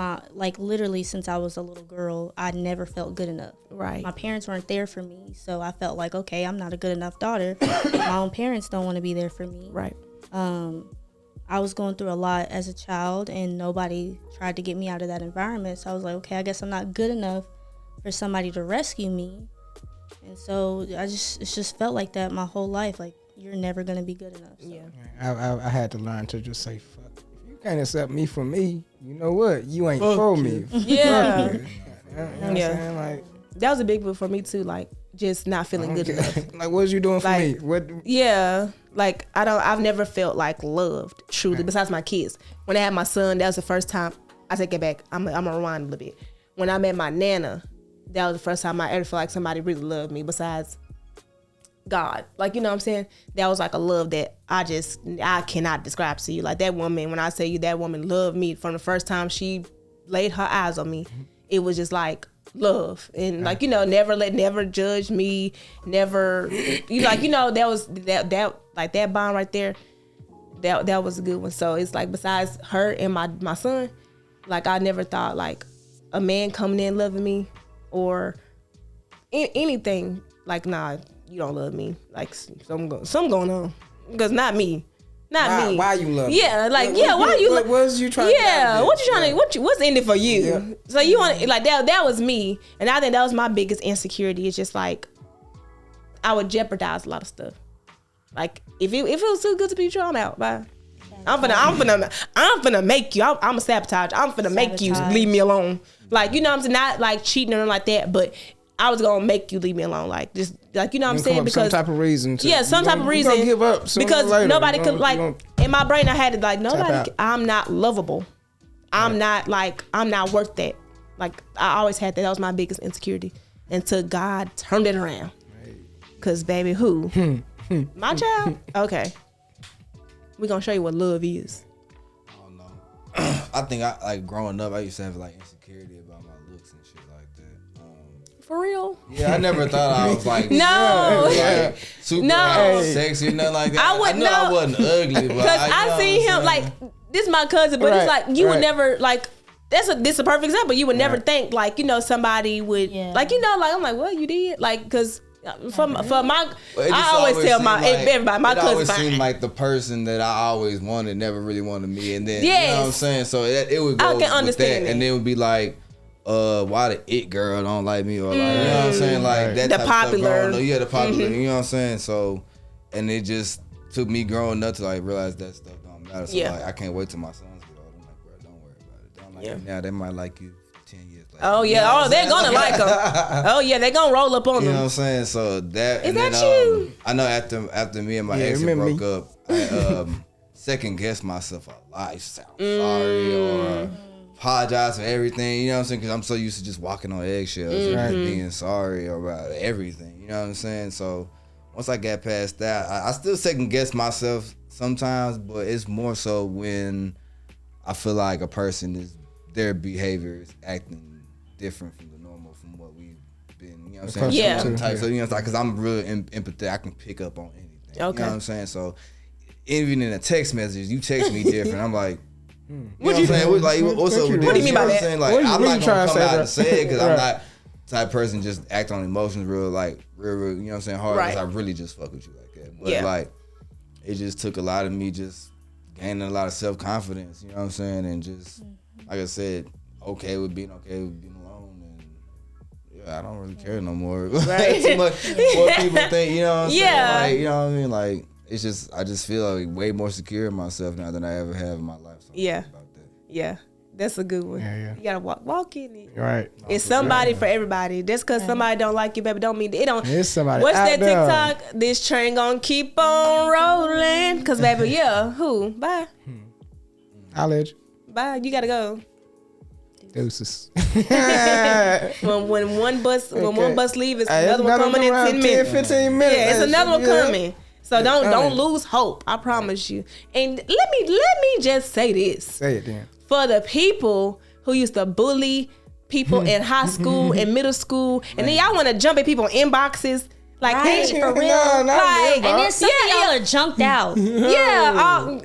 literally since I was a little girl, I never felt good enough. Right. My parents weren't there for me, so I felt like, okay, I'm not a good enough daughter. My own parents don't want to be there for me. Right. I was going through a lot as a child, and nobody tried to get me out of that environment. So I was like, okay, I guess I'm not good enough for somebody to rescue me. And so it just felt like that my whole life. Like, you're never gonna be good enough. So. Yeah. I had to learn to just say fuck. If you can't accept me for me, you know what? You ain't for me. Yeah. You know what I'm saying? Like, That was a big one for me too. Like, just not feeling good enough. Like, what was you doing for Like, me? What? Yeah, like I've never felt like loved truly besides my kids. When I had my son, that was the first time. I take it back. I'm gonna rewind a little bit. When I met my nana, that was the first time I ever felt like somebody really loved me besides God. Like, you know what I'm saying? That was like a love that I cannot describe to you. Like that woman, when I say you, that woman loved me from the first time she laid her eyes on me. It was just like love. And like, you know, never judge me, never, that was that like that bond right there. That was a good one. So it's like besides her and my son, like I never thought like a man coming in loving me or anything. Like, nah, you don't love me. Like something going on. Because not me. Not me. Why you love me? Yeah, like why you? What was you trying? Yeah, what you trying to? What's in it for you? Yeah. So you want like that? That was me, and I think that was my biggest insecurity. It's just like I would jeopardize a lot of stuff. Like if it was too good to be true, I'm out. Bye. I'm finna make you. I'm a sabotage. I'm finna make you leave me alone. Like, you know what I'm saying? Not like cheating or nothing like that, but I was gonna make you leave me alone. Like just like, you know what I'm saying? Because some type of reason. Some type of reason. You give up because nobody could like in my brain. I had to like nobody. I'm not lovable. I'm not worth that. Like I always had that. That was my biggest insecurity until God turned it around. Cause baby, who? My child? Okay. We're gonna show you what love is. I don't know. I think I like growing up, I used to have like insecurity about my looks and shit like that. For real? Yeah, I never thought I was like super sexy or nothing like that. I knew I wasn't ugly, but because I seen him like this is my cousin, but it's like you would never like this is a perfect example. You would never think like, you know, somebody would like, you know, like I'm like, what you did? Like, cause for my, I always tell everybody, my cousin. It always seemed like the person that I always wanted never really wanted me, and then you know what I'm saying. So it would go I can with understand that, and then it would be like, why the it girl don't like me, or like, you know what I'm saying, like that the type popular, of stuff. Yeah, the popular. You know what I'm saying. So, and it just took me growing up to like realize that stuff don't matter. So like, I can't wait till my sons get older. I'm like, bro, don't worry about it. They don't like you now. They might like you 10 years later. Oh yeah, they're gonna like them. Oh yeah, they're gonna roll up on them. You know what I'm saying? So that is that you? I know after me and my ex broke up, I second guessed myself a lot. I used to say I'm sorry or apologize for everything. You know what I'm saying? Because I'm so used to just walking on eggshells and being sorry about everything. You know what I'm saying? So once I got past that, I still second guess myself sometimes, but it's more so when I feel like a person is. Their behavior is acting different from the normal, from what we've been, you know what I'm saying? Yeah. So, you know, because I'm really empathetic, I can pick up on anything. Okay. You know what I'm saying? So, even in a text message, you text me different. I'm like, what you know what I'm saying? Like, what's up with this? What do you mean by that? Like, I'm not gonna come out and say it because Right. I'm not the type of person just act on emotions real, you know what I'm saying, hard because I really just fuck with you like that. But like, it just took a lot of me just gaining a lot of self-confidence, you know what I'm saying? And just, like I said, okay with being alone, and I don't really care no more. Right. Too much what people think, you know what I'm saying? Like, you know what I mean? Like, it's just, I just feel like way more secure in myself now than I ever have in my life. So about that. Yeah. That's a good one. Yeah. You gotta walk in it. Right. It's somebody for everybody. Just because somebody don't like you, baby, don't mean it don't. It's somebody What's out that there. TikTok? This train gonna keep on rolling. Cause baby, who? Bye. I'll let you. Bye. You gotta go. Deuces. When one bus leave, it's Hey, another one coming in 10 minutes. 15 minutes. Yeah, it's another one Yeah. coming. So don't lose hope. I promise you. And let me just say this. Say it then. For the people who used to bully people in high school and middle school, and then y'all want to jump at people in inboxes. Like, Right, hey, for real. No, not Like, And then some of y'all are junked out. no.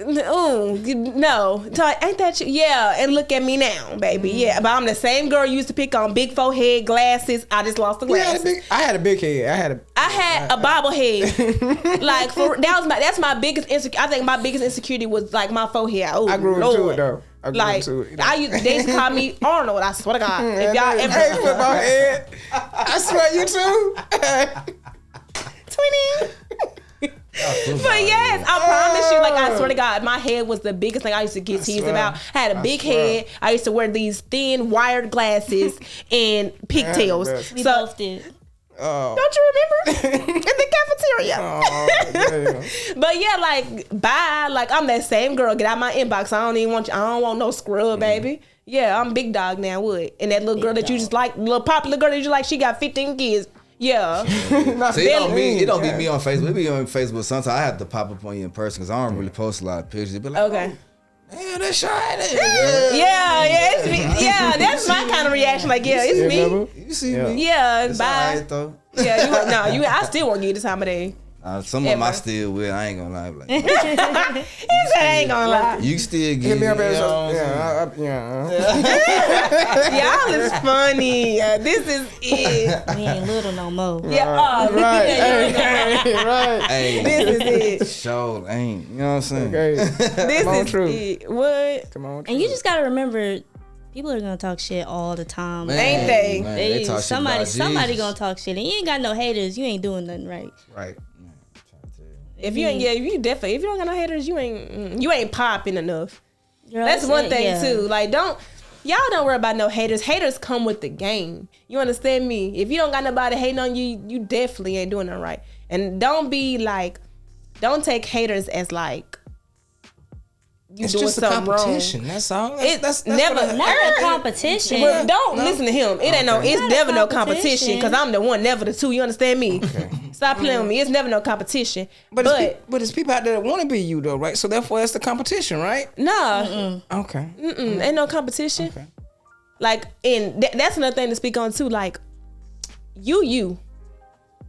So, ain't that you? Yeah, and look at me now, baby. Yeah, but I'm the same girl you used to pick on, big forehead, glasses. I just lost the glasses. I had a big head. I had a bobblehead. Like that's my biggest insecurity. I think my biggest insecurity was like my forehead. Oh, I grew Lord. into it though. I grew into it. They used to call me Arnold. I swear to God. If y'all Hey, ever football head. I swear you too. 20. But yes, I promise you, like I swear to God, my head was the biggest thing I used to get teased about. I had a big head. I used to wear these thin wired glasses and pigtails. We So both did. Don't you remember? In the cafeteria. But yeah, like, bye. Like, I'm that same girl. Get out my inbox. I don't want no scrub, baby. Yeah, I'm big dog now. What? And that little girl that you just like, little popular girl that you like, she got 15 kids. Yeah. See, it don't be me on Facebook. It be on Facebook. Sometimes I have to pop up on you in person because I don't really post a lot of pictures. It be like, Okay. Damn, that's shiny. Yeah, it's me. Yeah, that's my kind of reaction. Like, yeah, it's me. You see me? Yeah, It's bye. alright, though. Yeah, I still won't give you the time of day. Some of them I still will. I ain't gonna lie. Like, He said I ain't gonna lie. you still Hit get me it. up You as know what I'm saying? Y'all is funny. This is it. We ain't little no more. Yeah, Right. yeah, Right. Hey, this is it. show ain't. You know what I'm saying? Okay. This Come on, is true. it. What? Come on. And you just gotta remember, people are gonna talk shit all the time. Man, Ain't they? man, they talk shit somebody about Jesus. gonna talk shit, and you ain't got no haters. You ain't doing nothing right. Right. If you ain't, if you don't got no haters, you ain't popping enough. Girl, That's one thing yeah. too. Like, y'all don't worry about no haters. Haters come with the game. You understand me? If you don't got nobody hating on you, you definitely ain't doing it right. And don't take haters as like you It's doing just a something wrong. competition. That's all. It's never Not a competition. Well, don't listen to him. It ain't no. It's Not a never no competition. competition because I'm the one, never the two. You understand me? Stop playing with me. It's never no competition. But it's people out there that want to be you though, right? So therefore, it's the competition, right? nah, Okay. ain't no competition. Okay. Like, and that's another thing to speak on too. Like,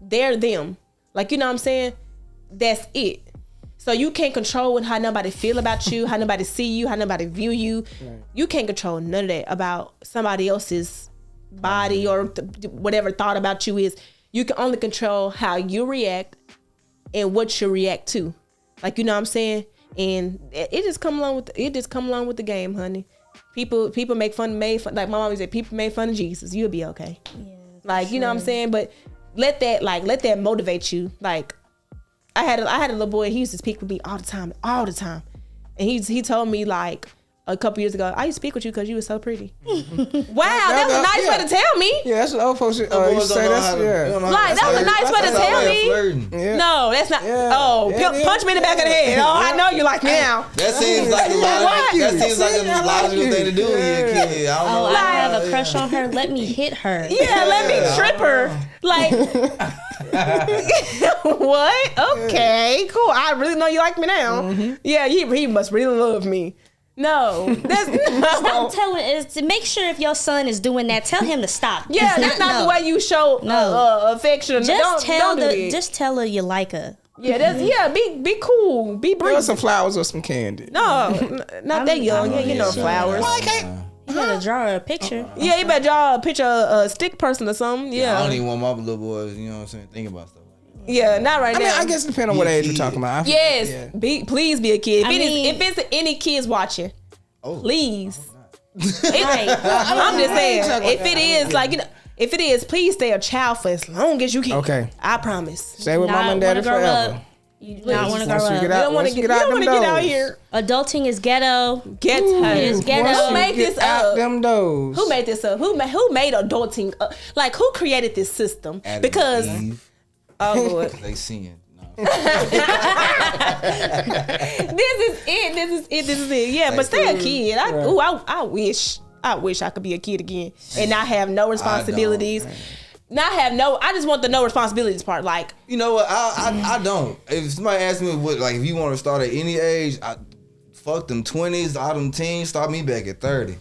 they're them. Like, you know what I'm saying? That's it. So you can't control how nobody feel about you, how nobody see you, how nobody view you. Right. You can't control none of that about somebody else's body or whatever thought about you is. You can only control how you react and what you react to. Like, you know what I'm saying? And it just come along with the game, honey. People made fun. Like my mom said, people made fun of Jesus. You'll be okay. Yeah, like, you know what I'm saying? But let that motivate you. Like, I had a little boy. He used to speak with me all the time, and he told me like a couple years ago, I used to speak with you because you were so pretty. Wow, that was a nice way to tell me. Yeah, that's what old folks used to say. Like, that was a nice way to tell me. Yeah. No, that's not. Yeah. Oh, Yeah, punch me in the back of the head. Oh, I know you like me now. That seems like a logical thing to do when you're a kid. I don't know. I have a crush on her. Let me hit her. Yeah, let me trip her. Like, what? Okay, cool. I really know you like me now. Mm-hmm. Yeah, he must really love me. No, that's Stop telling. Is to make sure if your son is doing that, tell him to stop. Yeah, that's not the way you show affection. Just just tell her you like her. Yeah, be cool, be brief. Give her some flowers or some candy. No, not that young. Yeah, you know flowers. You better draw her a picture. Yeah, you better draw a picture of a stick person or something. Yeah. I don't even want my little boys, you know what I'm saying, think about stuff like that. Yeah, not right now. I mean, I guess it depends on what age we're talking about. Yes, please be a kid. If If it's any kids watching, please. Right. I'm just saying, if it is like, you know, if it is, please stay a child for as long as you can. Okay. I promise. Stay with mom and daddy forever. You do not want to grow Once you up. get out, don't want to get out here. Adulting is ghetto. Get her. It's ghetto. Who made this out up? them doors. Who made this up? Who made adulting up? Like, who created this system? Adam Because and Eve, oh Lord, they sin. No. this is it. Yeah, but stay a kid. I wish I could be a kid again and not have no responsibilities. I just want the no responsibilities part. Like, You know what? I don't. If somebody asks me if you want to start at any age, fuck them 20s, all them teens. Start me back at 30.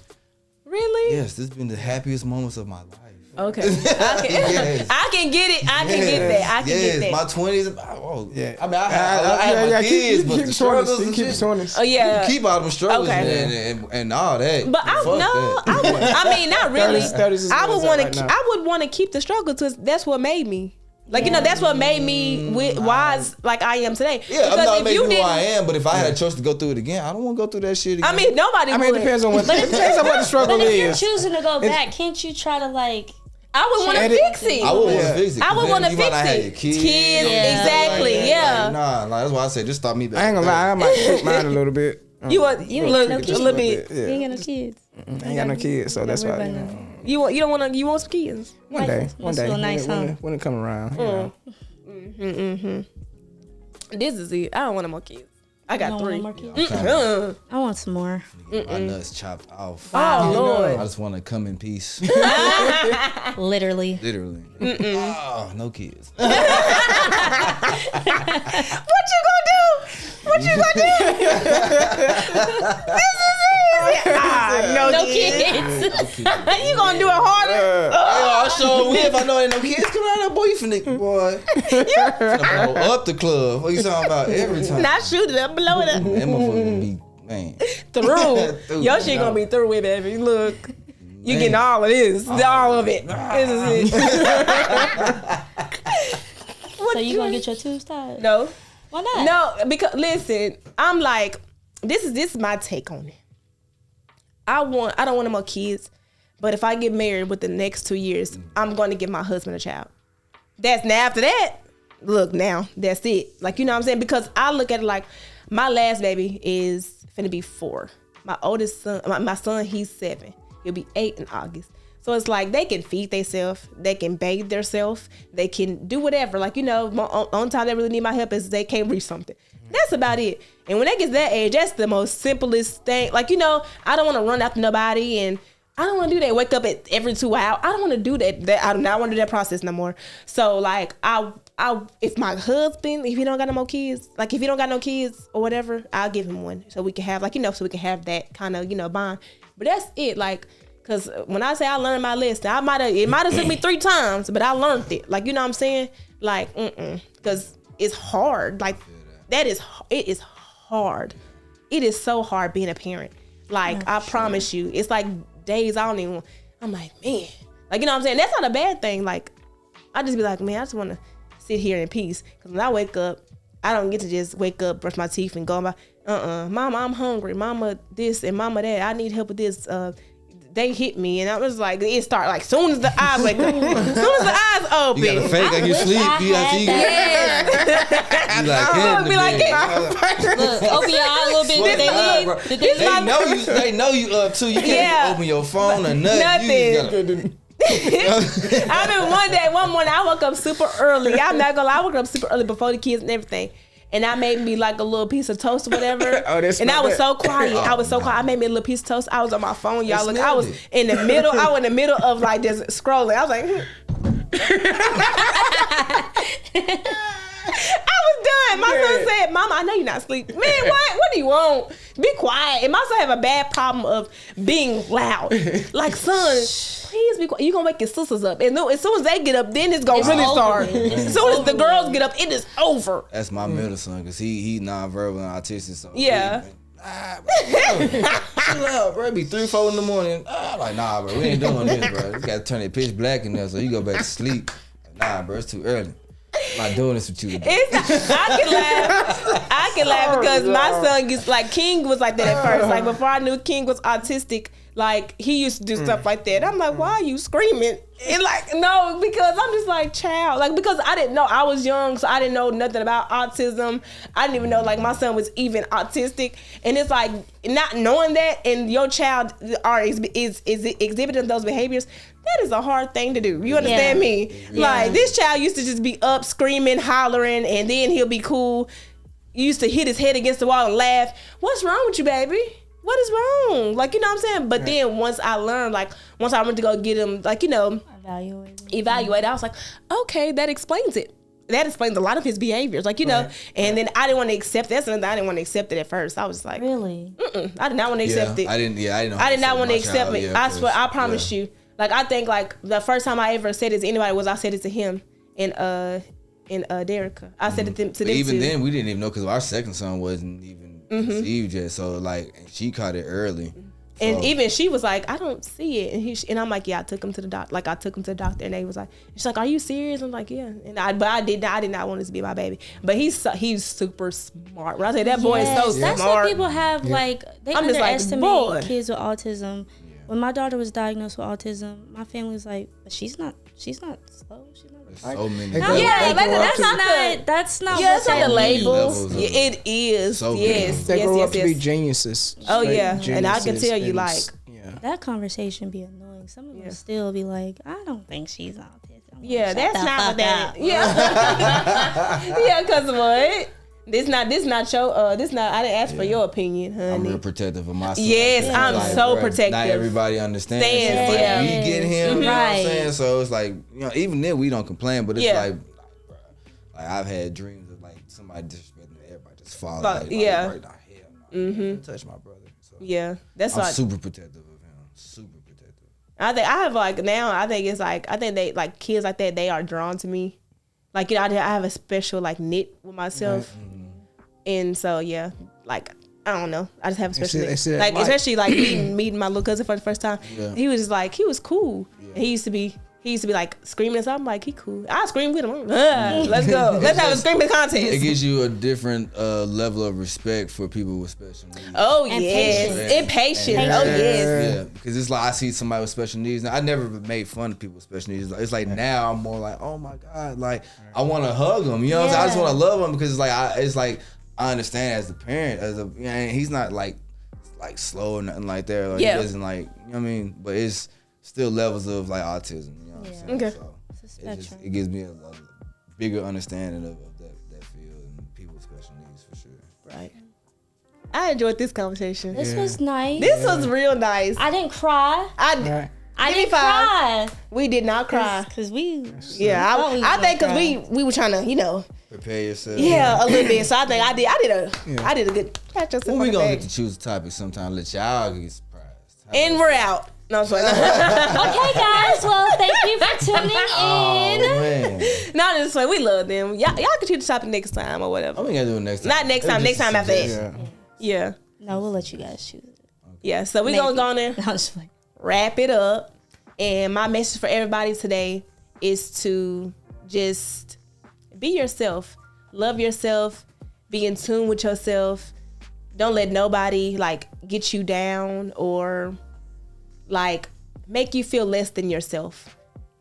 really? Yes, this has been the happiest moments of my life. Okay. Yes. I can get it. I can get that. I can get that. My 20s. Oh, Yeah. I mean, I had my kids, but the struggles and keep shit. 20s. Oh yeah. You keep all them struggles Okay. and all that. But I mean, not really. 30s is I would where want it's at to. right now. I would want to keep the struggle because that's what made me. Like, you know, that's what made me wise like I am today. Yeah, I'm Because not if making you who didn't, I am, but if I had a choice to go through it again, I don't want to go through that shit again. I mean, nobody I mean, it would. depends on what the struggle But if you're is. choosing to go back, can't you try to like? I would want to Edit. fix it. I would want to fix it. I would 'cause want to then you fix might not have it. your kids, Kids, exactly, like that. yeah. Like, nah, that's why I said just start me back. I ain't gonna lie, I might shoot mine a little bit. You want You a ain't little, no a kids. little bit. You ain't got no kids. I ain't got no kids, so that's why. worry about You want some kids? One day. Must feel nice, when it come around. You know. This is it. I don't want no more kids. I got don't 3. want more kids? I want some more. Get my nuts chopped off. Oh Lord. I just want to come in peace. Literally. Literally. Oh, no kids. What you gonna do? What you gonna do? This is easy. No kids. You gonna do it harder? I'll show me if I know ain't no kids. Come on, boy, you finna boy. Finna blow up the club. What you talking about? Every time. Not shoot it up, blow it up. That motherfucker gonna be man. Through. Your shit gonna be through with, baby. Look. You getting all of this. All of it. This is it. So you gonna get your tubes tied? No. Why not? No, because listen, I'm like, this is my take on it. I don't want no more kids, but if I get married within the next 2 years, I'm going to give my husband a child. That's now after that. Look now, that's it. Like, you know what I'm saying? Because I look at it like my last baby is finna be 4. My oldest son, my son, he's 7. He'll be 8 in August. So it's like they can feed themselves, they can bathe themselves, they can do whatever. Like, you know, on time they really need my help is they can't reach something. That's about it. And when they get to that age, that's the most simplest thing. Like, you know, I don't want to run after nobody, and I don't want to do that. Wake up at every 2 hours. I don't want to do that. I do not want to do that process no more. So like, if my husband, if he don't got no more kids, like if he don't got no kids or whatever, I'll give him one so we can have, like, you know, so we can have that kind of, you know, bond. But that's it. Like, cause when I say I learned my lesson, it might have took me 3 times, but I learned it. Like, you know what I'm saying? Like, cause it's hard. Like, it is hard. It is so hard being a parent. Like, I promise you, it's like days I don't even, I'm like, man, like, you know what I'm saying? That's not a bad thing. Like, I just be like, man, I just want to sit here in peace. Cause when I wake up, I don't get to just wake up, brush my teeth and go about, mama, I'm hungry. Mama this and mama that. I need help with this. They hit me, and I was like, it start like soon as the eyes wake up, soon as the eyes open. You gotta fake like you sleep. You gotta see. Yes. You like, Be like, Look, open your eye a little bit. Did they leave? Did they leave? They know you up too. You can't open your phone or nothing. Nothing. I remember one morning, I woke up super early. I'm not gonna lie, I woke up super early before the kids and everything. And I made me like a little piece of toast or whatever. And I was so quiet. I was so quiet. I made me a little piece of toast. I was on my phone, y'all. Look, I was in the middle. I was in the middle of like just scrolling. I was like, I was done. My son said, Mama, I know you're not asleep. Man, what do you want? Be quiet. And my son have a bad problem of being loud. Like, son, please be quiet. You're going to wake your sisters up. And as soon as they get up, then it's going to really start. As soon as the girls get up, it is over. That's my middle son, because he non-verbal and autistic. So yeah. Chill out, bro. It be 3-4 in the morning. I'm like, nah, bro, we ain't doing this, bro. You gotta turn it pitch black in there so you go back to sleep. Nah, bro, it's too early. I'm not doing this with you today. I can laugh because my son gets like, King was like that at first. Like, before I knew King was autistic, like, he used to do stuff like that. I'm like, why are you screaming? And like, no, because I'm just like, child. Like, because I didn't know. I was young, so I didn't know nothing about autism. I didn't even know, like, my son was even autistic. And it's like, not knowing that and your child is exhibiting those behaviors, that is a hard thing to do. You understand me? Yeah. Like, this child used to just be up, screaming, hollering, and then he'll be cool. He used to hit his head against the wall and laugh. What's wrong with you, baby? What is wrong? Like, you know what I'm saying? But then once I learned, like, once I went to go get him, like, you know, evaluate, I was like, okay, that explains it. That explains a lot of his behaviors, like, you know. And then I didn't want to accept that. I didn't want to accept it at first. I was like, really? I did not want to accept it. I didn't know. I did not want to accept it. I swear, I promise you. Like, I think, like, the first time I ever said it to anybody was I said it to him and Derica. I said it to them too. Even then, we didn't even know because our second son wasn't even conceived yet. So, like, she caught it early. And even she was like, I don't see it. And I'm like, yeah, I took him to the doctor. Like, I took him to the doctor, and they was like, she's like, are you serious? I'm like, yeah. And I did not want this to be my baby. But he's super smart. When I say that boy is so smart. That's what people have, like, they I'm underestimate kids with autism. When my daughter was diagnosed with autism, my family was like, but she's not slow. She's not retarded. So many. That's not that's not the label. Yeah, it is. So yes. They grow up to be yes. geniuses. Oh yeah, Geniuses, and I can tell you, like, that conversation be annoying family, some of them still be like, I don't think she's autistic. I'm like, Yeah, shut that's the not fuck what that up. is. Yeah. Yeah, cause what? This not your this not I didn't ask for your opinion, honey. I'm real protective of myself. Yes, I'm so bruh, protective. Not everybody understands. Stands, Like, yeah. we get him, you know what I'm Right. saying? So it's like, you know, even then we don't complain, but it's Yeah. like, bruh, like I've had dreams of like somebody disrespecting everybody just falling. Like, yeah. Right now, hell no. Don't touch my brother. So Yeah, that's I'm like super protective of him. Super protective. I think I have like now. I think it's like I think they like kids like that. They are drawn to me. Like you know, I have a special like knit with myself, and so yeah, like I don't know. I just have a special they knit. see that Like light. especially like meeting my little cousin for the first time. Yeah. He was just like he was cool. And he used to be like screaming and stuff. I'm like he cool. I scream with him. Let's go. Let's have a screaming It contest. gives you a different level of respect for people with special needs. Oh And yes, patience. and patience. Oh yes. Yeah, because it's like I see somebody with special needs. Now, I never made fun of people with special needs. It's like now I'm more like, oh my god, like I want to hug them. You know what I'm saying? I just Yeah. want to love them because it's like I understand as the parent, he's not like slow or nothing like that. Like, Yeah. he doesn't like, you know what I mean? But it's still levels of like autism. You know what I'm Yeah. saying? Okay. So It's a it spectrum. gives me a bigger understanding of that field and people with special needs for sure. Right. I enjoyed this conversation. This was nice. This was real nice. I didn't cry. Right. I Give me didn't 5. cry. We did not cry. Because we. Yeah, thought we was I think because gonna we were trying to, you know, Prepare yourself. yeah, a little bit. So I think I did a good. Pat yourself Well, on we the gonna back. get to choose a topic sometime. Let y'all get surprised. And we're out. No, I'm sorry. Okay, guys. Well, thank you for tuning Oh in. man, No, just like we love them. Y'all can choose the topic next time or whatever. I'm gonna do it next time. Not next time. Next time after that. Yeah. Yeah, No, we'll let you guys choose it. yeah. So we Maybe. gonna go on there, I was just like, wrap it up. And my message for everybody today is to just be yourself, love yourself, be in tune with yourself. Don't let nobody like get you down or like make you feel less than yourself.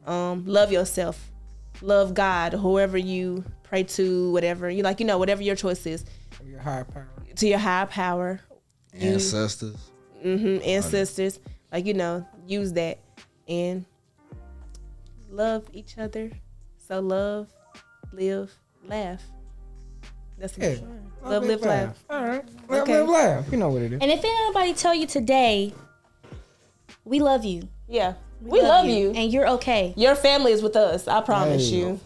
Love yourself, love God, whoever you pray to, whatever you like, whatever your choice is, Your higher power. to your higher power, Ancestors. ancestors, like use that and love each other. So love, live, laugh. That's Yeah. love, live, laugh. All right. Love, Okay. live, laugh. You know what it is. and if anybody tell you today, we love you. Yeah, we love you. And you're okay. Your family is with us. I promise Hey. you.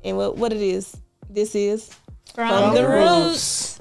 And what it is? This is From the the Roots. roots.